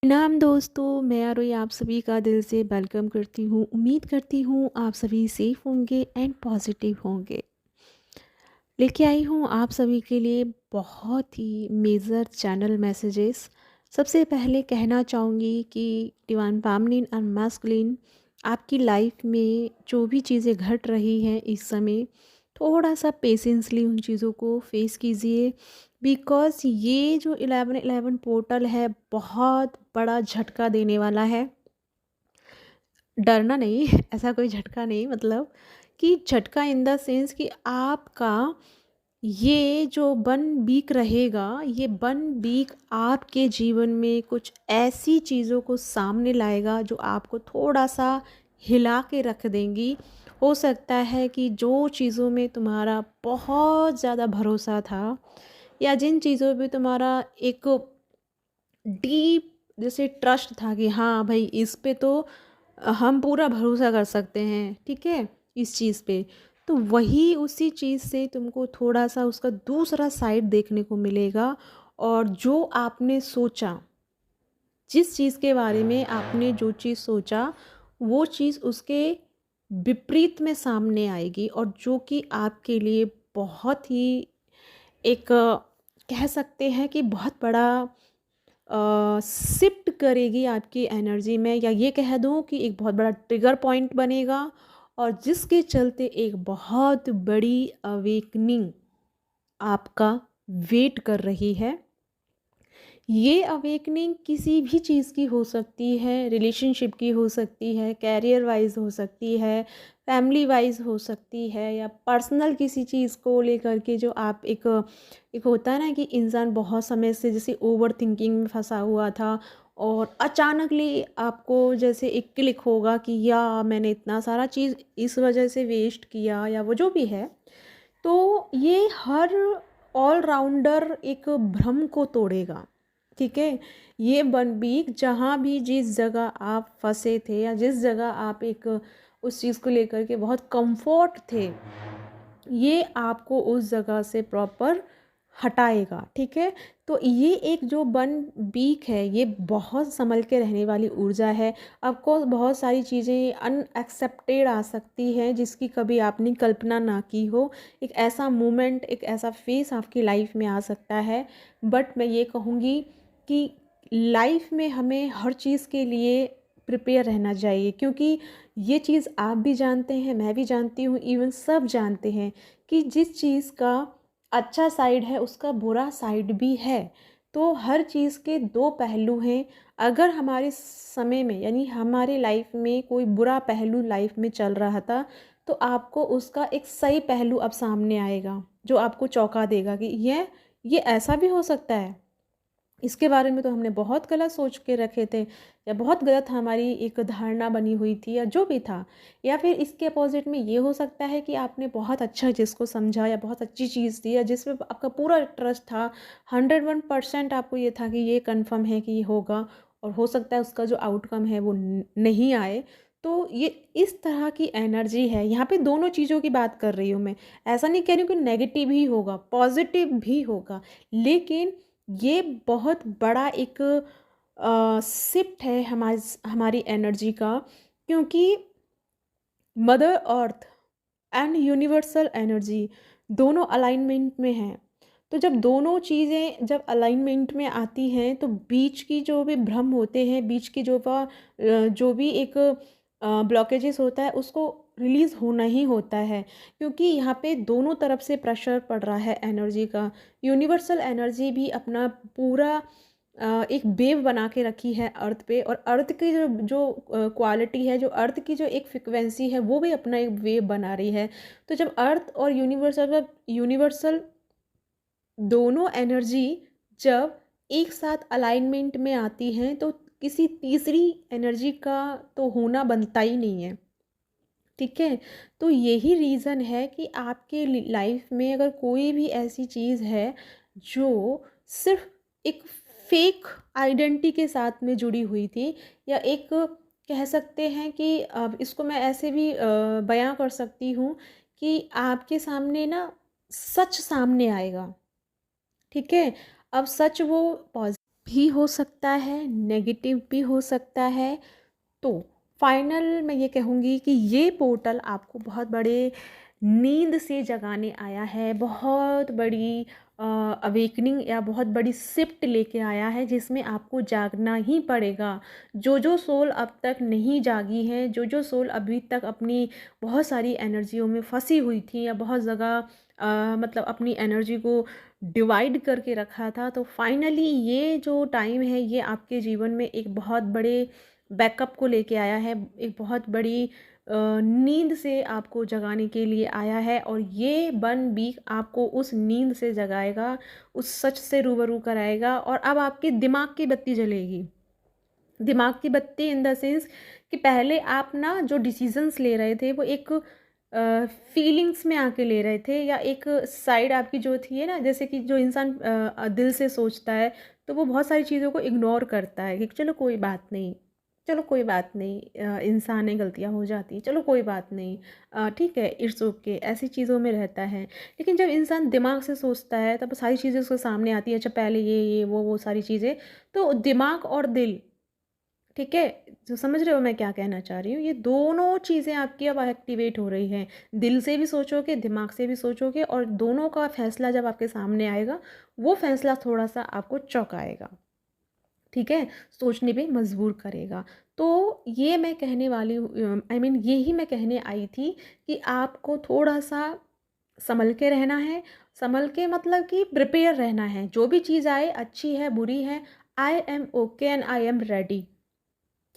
नाम दोस्तों, मैं आरोही आप सभी का दिल से वेलकम करती हूँ। उम्मीद करती हूँ आप सभी सेफ होंगे एंड पॉजिटिव होंगे। लेके आई हूँ आप सभी के लिए बहुत ही मेजर चैनल मैसेजेस। सबसे पहले कहना चाहूँगी कि डिवाइन फेमिनिन और मैस्कुलिन आपकी लाइफ में जो भी चीज़ें घट रही हैं इस समय, थोड़ा सा पेशेंसली उन चीज़ों को फेस कीजिए। बिकॉज़ ये जो 11-11 पोर्टल है बहुत बड़ा झटका देने वाला है। डरना नहीं ऐसा कोई झटका नहीं, मतलब कि झटका इन द सेंस कि आपका ये जो वन वीक रहेगा, ये वन वीक आपके जीवन में कुछ ऐसी चीज़ों को सामने लाएगा जो आपको थोड़ा सा हिला के रख देंगी। हो सकता है कि जो चीज़ों में तुम्हारा बहुत ज़्यादा भरोसा था या जिन चीज़ों पे तुम्हारा एक डीप जैसे ट्रस्ट था कि हाँ भाई इस पे तो हम पूरा भरोसा कर सकते हैं, ठीक है, इस चीज़ पे, तो वही उसी चीज़ से तुमको थोड़ा सा उसका दूसरा साइड देखने को मिलेगा। और जो आपने सोचा, जिस चीज़ के बारे में आपने जो चीज़ सोचा, वो चीज़ उसके विपरीत में सामने आएगी और जो कि आपके लिए बहुत ही एक कह सकते हैं कि बहुत बड़ा शिफ्ट करेगी आपकी एनर्जी में, या ये कह दूँ कि एक बहुत बड़ा ट्रिगर पॉइंट बनेगा और जिसके चलते एक बहुत बड़ी अवेकनिंग आपका वेट कर रही है। ये अवेकनिंग किसी भी चीज़ की हो सकती है, रिलेशनशिप की हो सकती है, कैरियर वाइज हो सकती है, फैमिली वाइज हो सकती है, या पर्सनल किसी चीज़ को लेकर के जो आप एक एक होता है ना कि इंसान बहुत समय से जैसे ओवर थिंकिंग में फंसा हुआ था और अचानकली आपको जैसे एक क्लिक होगा कि या मैंने इतना सारा चीज़ इस वजह से वेस्ट किया या वो जो भी है। तो ये हर ऑलराउंडर एक भ्रम को तोड़ेगा, ठीक है। ये वन वीक जहाँ भी जिस जगह आप फंसे थे या जिस जगह आप एक उस चीज़ को लेकर के बहुत कंफर्ट थे, ये आपको उस जगह से प्रॉपर हटाएगा, ठीक है। तो ये एक जो वन वीक है ये बहुत संभल के रहने वाली ऊर्जा है। आपको बहुत सारी चीज़ें अनएक्सेप्टेड आ सकती हैं जिसकी कभी आपने कल्पना ना की हो। एक ऐसा मोमेंट, एक ऐसा फेस आपकी लाइफ में आ सकता है। बट मैं ये कहूँगी कि लाइफ में हमें हर चीज़ के लिए प्रिपेयर रहना चाहिए, क्योंकि ये चीज़ आप भी जानते हैं, मैं भी जानती हूँ, इवन सब जानते हैं कि जिस चीज़ का अच्छा साइड है उसका बुरा साइड भी है। तो हर चीज़ के दो पहलू हैं। अगर हमारे समय में यानी हमारे लाइफ में कोई बुरा पहलू लाइफ में चल रहा था, तो आपको उसका एक सही पहलू अब सामने आएगा जो आपको चौंका देगा कि ये ऐसा भी हो सकता है। इसके बारे में तो हमने बहुत गलत सोच के रखे थे, या बहुत गलत हमारी एक धारणा बनी हुई थी, या जो भी था। या फिर इसके अपोजिट में ये हो सकता है कि आपने बहुत अच्छा जिसको समझा या बहुत अच्छी चीज़ दी या जिसमें आपका पूरा ट्रस्ट था, 101% आपको ये था कि ये कंफर्म है कि ये होगा, और हो सकता है उसका जो आउटकम है वो नहीं आए। तो ये इस तरह की एनर्जी है यहाँ पे। दोनों चीज़ों की बात कर रही हूँ मैं। ऐसा नहीं कह रही हूँ कि नेगेटिव ही होगा, पॉजिटिव भी होगा, लेकिन ये बहुत बड़ा एक शिफ्ट है हमारी एनर्जी का, क्योंकि mother earth and universal energy दोनों अलाइनमेंट में हैं। तो जब दोनों चीज़ें जब अलाइनमेंट में आती हैं तो बीच की जो भी भ्रम होते हैं, बीच की जो भी एक ब्लॉकेजेस होता है उसको रिलीज़ होना ही होता है, क्योंकि यहाँ पे दोनों तरफ से प्रेशर पड़ रहा है एनर्जी का। यूनिवर्सल एनर्जी भी अपना पूरा एक वेव बना के रखी है अर्थ पे, और अर्थ की जो जो क्वालिटी है, जो अर्थ की जो एक फ्रिक्वेंसी है, वो भी अपना एक वेव बना रही है। तो जब अर्थ और यूनिवर्सल दोनों एनर्जी जब एक साथ अलाइनमेंट में आती हैं तो किसी तीसरी एनर्जी का तो होना बनता ही नहीं है, ठीक है। तो यही रीज़न है कि आपके लाइफ में अगर कोई भी ऐसी चीज़ है जो सिर्फ एक फेक आइडेंटिटी के साथ में जुड़ी हुई थी, या एक कह सकते हैं कि अब इसको मैं ऐसे भी बयां कर सकती हूँ कि आपके सामने ना सच सामने आएगा, ठीक है। अब सच वो भी हो सकता है, नेगेटिव भी हो सकता है। तो फाइनल मैं ये कहूँगी कि ये पोर्टल आपको बहुत बड़े नींद से जगाने आया है, बहुत बड़ी अवेकनिंग या बहुत बड़ी शिफ्ट लेके आया है, जिसमें आपको जागना ही पड़ेगा। जो सोल अब तक नहीं जागी है, जो सोल अभी तक अपनी बहुत सारी एनर्जियों में फंसी हुई थी या बहुत जगह मतलब अपनी एनर्जी को डिवाइड करके रखा था, तो फाइनली ये जो टाइम है ये आपके जीवन में एक बहुत बड़े बैकअप को लेके आया है, एक बहुत बड़ी नींद से आपको जगाने के लिए आया है। और ये 1 वीक आपको उस नींद से जगाएगा, उस सच से रूबरू कराएगा, और अब आपके दिमाग की बत्ती जलेगी। दिमाग की बत्ती इन द सेंस कि पहले आप ना जो डिसीजंस ले रहे थे वो एक फीलिंग्स में आके ले रहे थे, या एक साइड आपकी जो थी है ना, जैसे कि जो इंसान दिल से सोचता है तो वो बहुत सारी चीज़ों को इग्नोर करता है कि चलो कोई बात नहीं, चलो कोई बात नहीं, इंसान है, गलतियाँ हो जाती हैं, चलो कोई बात नहीं, ठीक है, इट्स ओके, ऐसी चीज़ों में रहता है। लेकिन जब इंसान दिमाग से सोचता है तब सारी चीज़ें उसके सामने आती है, अच्छा पहले ये वो सारी चीज़ें। तो दिमाग और दिल, ठीक है, जो समझ रहे हो मैं क्या कहना चाह रही हूँ, ये दोनों चीज़ें आपकी अब एक्टिवेट हो रही हैं। दिल से भी सोचोगे, दिमाग से भी सोचोगे, और दोनों का फैसला जब आपके सामने आएगा, वो फैसला थोड़ा सा आपको चौंकाएगा, ठीक है, सोचने पे मजबूर करेगा। तो ये मैं कहने वाली हूँ, आई मीन यही मैं कहने आई थी कि आपको थोड़ा सा संभल के रहना है। संभल के मतलब कि प्रिपेयर रहना है, जो भी चीज़ आए, अच्छी है बुरी है, I am okay and I am ready,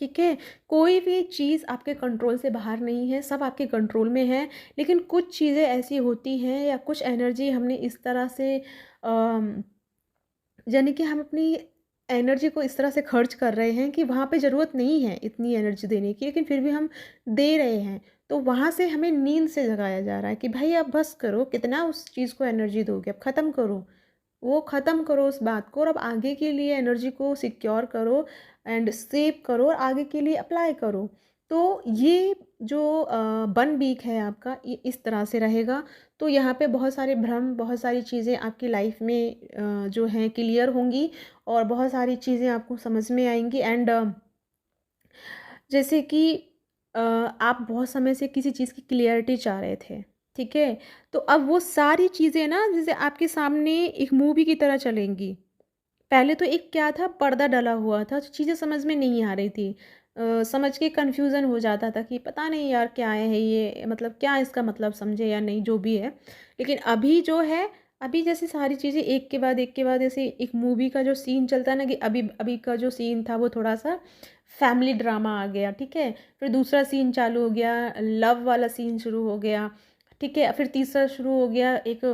ठीक है। कोई भी चीज़ आपके कंट्रोल से बाहर नहीं है, सब आपके कंट्रोल में है। लेकिन कुछ चीज़ें ऐसी होती हैं या कुछ एनर्जी हमने इस तरह से यानी कि हम अपनी एनर्जी को इस तरह से खर्च कर रहे हैं कि वहाँ पे ज़रूरत नहीं है इतनी एनर्जी देने की, लेकिन फिर भी हम दे रहे हैं। तो वहाँ से हमें नींद से जगाया जा रहा है कि भाई अब बस करो, कितना उस चीज़ को एनर्जी दोगे, अब ख़त्म करो, वो ख़त्म करो उस बात को, और अब आगे के लिए एनर्जी को सिक्योर करो एंड सेव करो और आगे के लिए अप्लाई करो। तो ये जो 1 वीक है आपका, ये इस तरह से रहेगा। तो यहाँ पे बहुत सारे भ्रम, बहुत सारी चीज़ें आपकी लाइफ में जो हैं क्लियर होंगी, और बहुत सारी चीज़ें आपको समझ में आएंगी। एंड जैसे कि आप बहुत समय से किसी चीज़ की क्लियरिटी चाह रहे थे, ठीक है, तो अब वो सारी चीज़ें ना जैसे आपके सामने एक मूवी की तरह चलेंगी। पहले तो एक क्या था, पर्दा डला हुआ था, तो चीज़ें समझ में नहीं आ रही थी, समझ के कन्फ्यूज़न हो जाता था कि पता नहीं यार क्या है ये, मतलब क्या इसका मतलब समझे या नहीं, जो भी है। लेकिन अभी जो है, अभी जैसे सारी चीज़ें एक के बाद एक के बाद, जैसे एक मूवी का जो सीन चलता है ना, कि अभी अभी का जो सीन था वो थोड़ा सा फैमिली ड्रामा आ गया, ठीक है, फिर दूसरा सीन चालू हो गया, लव वाला सीन शुरू हो गया, ठीक है, फिर तीसरा शुरू हो गया एक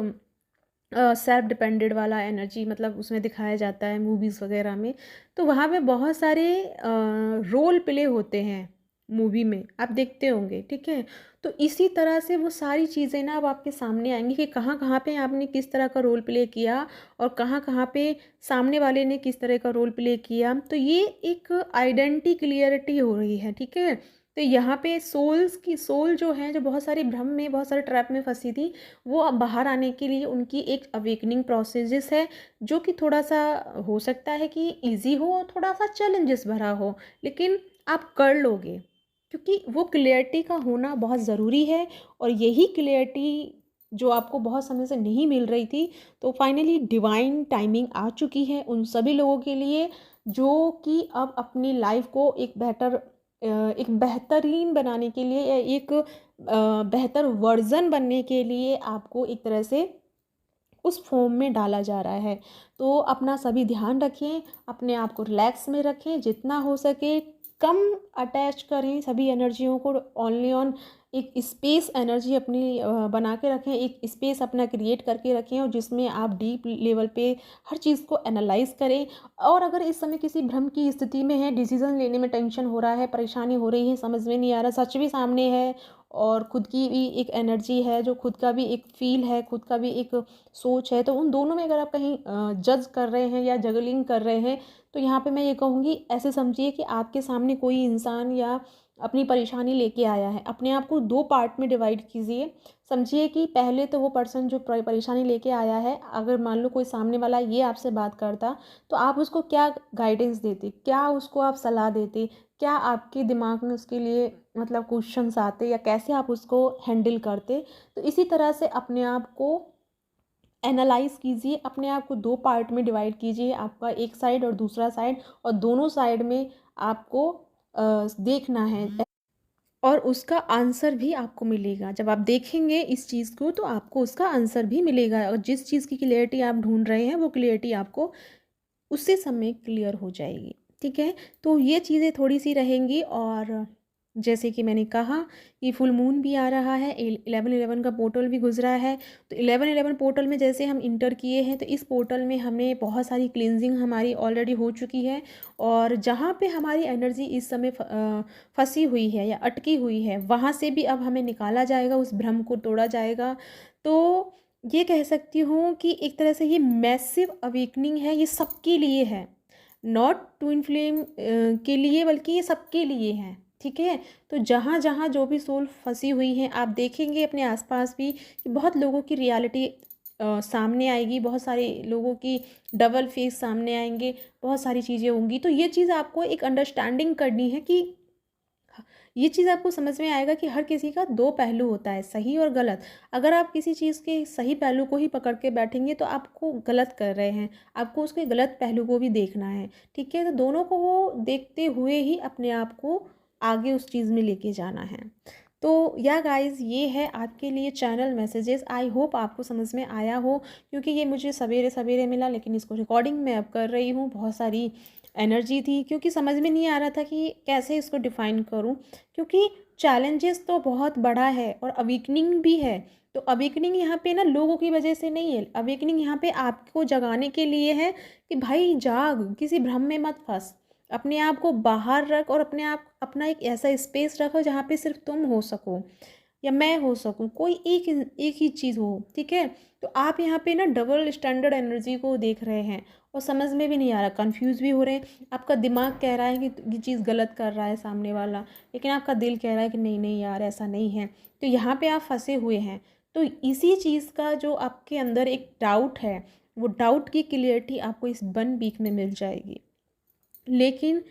सेल्फ डिपेंडेड वाला एनर्जी, मतलब उसमें दिखाया जाता है मूवीज़ वगैरह में। तो वहाँ पे बहुत सारे रोल प्ले होते हैं मूवी में, आप देखते होंगे, ठीक है। तो इसी तरह से वो सारी चीज़ें ना अब आपके सामने आएंगी कि कहाँ कहाँ पे आपने किस तरह का रोल प्ले किया, और कहाँ कहाँ पे सामने वाले ने किस तरह का रोल प्ले किया। तो ये एक आइडेंटिटी क्लियरिटी हो रही है, ठीक है। तो यहाँ पे सोल जो है, जो बहुत सारे भ्रम में, बहुत सारे ट्रैप में फंसी थी, वो अब बाहर आने के लिए उनकी एक अवेकनिंग प्रोसेस है, जो कि थोड़ा सा हो सकता है कि इजी हो और थोड़ा सा चैलेंजेस भरा हो, लेकिन आप कर लोगे, क्योंकि वो क्लियरिटी का होना बहुत ज़रूरी है। और यही क्लियरिटी जो आपको बहुत समय से नहीं मिल रही थी, तो फाइनली डिवाइन टाइमिंग आ चुकी है उन सभी लोगों के लिए, जो कि अब अपनी लाइफ को एक बेहतरीन बनाने के लिए, या एक बेहतर वर्ज़न बनने के लिए आपको एक तरह से उस फॉर्म में डाला जा रहा है। तो अपना सभी ध्यान रखें, अपने आप को रिलैक्स में रखें, जितना हो सके कम अटैच करें सभी एनर्जियों को, ओनली ऑन एक स्पेस एनर्जी अपनी बना के रखें, एक स्पेस अपना क्रिएट करके रखें, और जिसमें आप डीप लेवल पे हर चीज़ को एनालाइज करें। और अगर इस समय किसी भ्रम की स्थिति में है, डिसीजन लेने में टेंशन हो रहा है, परेशानी हो रही है, समझ में नहीं आ रहा, सच भी सामने है, और खुद की भी एक एनर्जी है, जो खुद का भी एक फील है, खुद का भी एक सोच है, तो उन दोनों में अगर आप कहीं जज कर रहे हैं या जगलिंग कर रहे हैं, तो यहाँ पे मैं ये कहूँगी, ऐसे समझिए कि आपके सामने कोई इंसान या अपनी परेशानी लेके आया है। अपने आप को 2 पार्ट में डिवाइड कीजिए। समझिए कि पहले तो वो पर्सन जो परेशानी लेके आया है, अगर मान लो कोई सामने वाला ये आपसे बात करता, तो आप उसको क्या गाइडेंस देते, क्या उसको आप सलाह देते, क्या आपके दिमाग में उसके लिए मतलब क्वेश्चंस आते, या कैसे आप उसको हैंडल करते। तो इसी तरह से अपने आप को एनालाइज कीजिए, अपने आप को 2 पार्ट में डिवाइड कीजिए, आपका एक साइड और दूसरा साइड, और दोनों साइड में आपको देखना है, और उसका आंसर भी आपको मिलेगा। जब आप देखेंगे इस चीज़ को तो आपको उसका आंसर भी मिलेगा, और जिस चीज़ की क्लियरिटी आप ढूंढ रहे हैं वो क्लियरिटी आपको उसी समय क्लियर हो जाएगी। ठीक है, तो ये चीज़ें थोड़ी सी रहेंगी। और जैसे कि मैंने कहा कि फुल मून भी आ रहा है, 11/11 का पोर्टल भी गुजरा है। तो 11/11 पोर्टल में जैसे हम इंटर किए हैं, तो इस पोर्टल में हमें बहुत सारी क्लिनजिंग हमारी ऑलरेडी हो चुकी है, और जहाँ पे हमारी एनर्जी इस समय फंसी हुई है या अटकी हुई है, वहाँ से भी अब हमें निकाला जाएगा, उस भ्रम को तोड़ा जाएगा। तो ये कह सकती हूँ कि एक तरह से ये मैसिव अवेकनिंग है, ये सबके लिए है, नॉट ट्विन फ्लेम के लिए, बल्कि ये सबके लिए है। ठीक है, तो जहाँ जहाँ जो भी सोल फंसी हुई हैं, आप देखेंगे अपने आसपास भी कि बहुत लोगों की रियलिटी सामने आएगी, बहुत सारे लोगों की डबल फेस सामने आएंगे, बहुत सारी चीज़ें होंगी। तो ये चीज़ आपको एक अंडरस्टैंडिंग करनी है कि ये चीज़ आपको समझ में आएगा कि हर किसी का 2 पहलू होता है, सही और गलत। अगर आप किसी चीज़ के सही पहलू को ही पकड़ के बैठेंगे तो आपको गलत कर रहे हैं, आपको उसके गलत पहलू को भी देखना है। ठीक है, तो दोनों को वो देखते हुए ही अपने आप को आगे उस चीज़ में लेके जाना है। तो या गाइज़, ये है आपके लिए चैनल मैसेजेस। आई होप आपको समझ में आया हो, क्योंकि ये मुझे सवेरे सवेरे मिला, लेकिन इसको रिकॉर्डिंग मैं अब कर रही हूँ। बहुत सारी एनर्जी थी, क्योंकि समझ में नहीं आ रहा था कि कैसे इसको डिफ़ाइन करूँ, क्योंकि चैलेंजेस तो बहुत बड़ा है और अवेकनिंग भी है। तो अवेकनिंग यहाँ पे ना लोगों की वजह से नहीं है, अवेकनिंग यहाँ पे आपको जगाने के लिए है कि भाई जाग, किसी भ्रम में मत फंस, अपने आप को बाहर रख, और अपना एक ऐसा स्पेस रखो जहाँ पे सिर्फ तुम हो सको या मैं हो सकूं, कोई एक ही चीज़ हो। ठीक है, तो आप यहाँ पे ना डबल स्टैंडर्ड एनर्जी को देख रहे हैं, और समझ में भी नहीं आ रहा, कंफ्यूज भी हो रहे हैं। आपका दिमाग कह रहा है कि ये चीज़ गलत कर रहा है सामने वाला, लेकिन आपका दिल कह रहा है कि नहीं नहीं यार, ऐसा नहीं है। तो यहाँ पे आप फंसे हुए हैं। तो इसी चीज़ का जो आपके अंदर एक डाउट है, वो डाउट की क्लियरिटी आपको इस 1 वीक में मिल जाएगी। लेकिन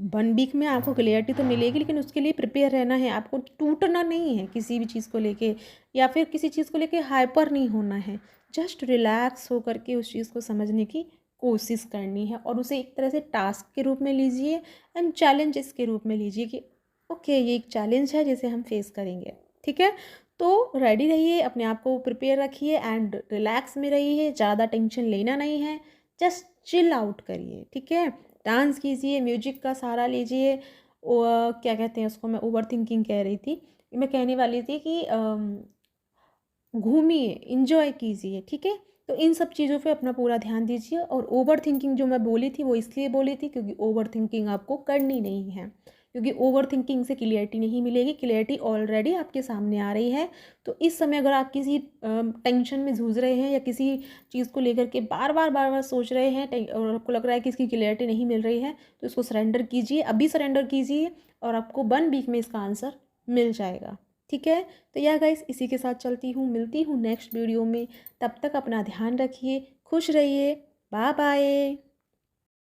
1 वीक में आपको क्लियरिटी तो मिलेगी, लेकिन उसके लिए प्रिपेयर रहना है, आपको टूटना नहीं है किसी भी चीज़ को लेके, या फिर किसी चीज़ को लेके हाइपर नहीं होना है। जस्ट रिलैक्स होकर के उस चीज़ को समझने की कोशिश करनी है, और उसे एक तरह से टास्क के रूप में लीजिए एंड चैलेंजेस के रूप में लीजिए कि ओके, ये एक चैलेंज है जिसे हम फेस करेंगे। ठीक है, तो रेडी रहिए, अपने आप को प्रिपेयर रखिए एंड रिलैक्स में रहिए, ज़्यादा टेंशन लेना नहीं है, जस्ट चिल आउट करिए। ठीक है, डांस कीजिए, म्यूजिक का सहारा लीजिए, क्या कहते हैं उसको, मैं ओवर थिंकिंग कह रही थी, मैं कहने वाली थी कि घूमिए, इंजॉय कीजिए। ठीक है, तो इन सब चीज़ों पे अपना पूरा ध्यान दीजिए। और ओवर थिंकिंग जो मैं बोली थी वो इसलिए बोली थी क्योंकि ओवर थिंकिंग आपको करनी नहीं है, क्योंकि ओवर थिंकिंग से क्लियरिटी नहीं मिलेगी, क्लियरिटी ऑलरेडी आपके सामने आ रही है। तो इस समय अगर आप किसी टेंशन में जूझ रहे हैं, या किसी चीज़ को लेकर के बार बार सोच रहे हैं, और आपको लग रहा है कि इसकी क्लियरिटी नहीं मिल रही है, तो इसको सरेंडर कीजिए, अभी सरेंडर कीजिए, और आपको 1 वीक में इसका आंसर मिल जाएगा। ठीक है, तो या गाइस, इसी के साथ चलती हूँ, मिलती हूँ नेक्स्ट वीडियो में। तब तक अपना ध्यान रखिए, खुश रहिए, बाय बाय।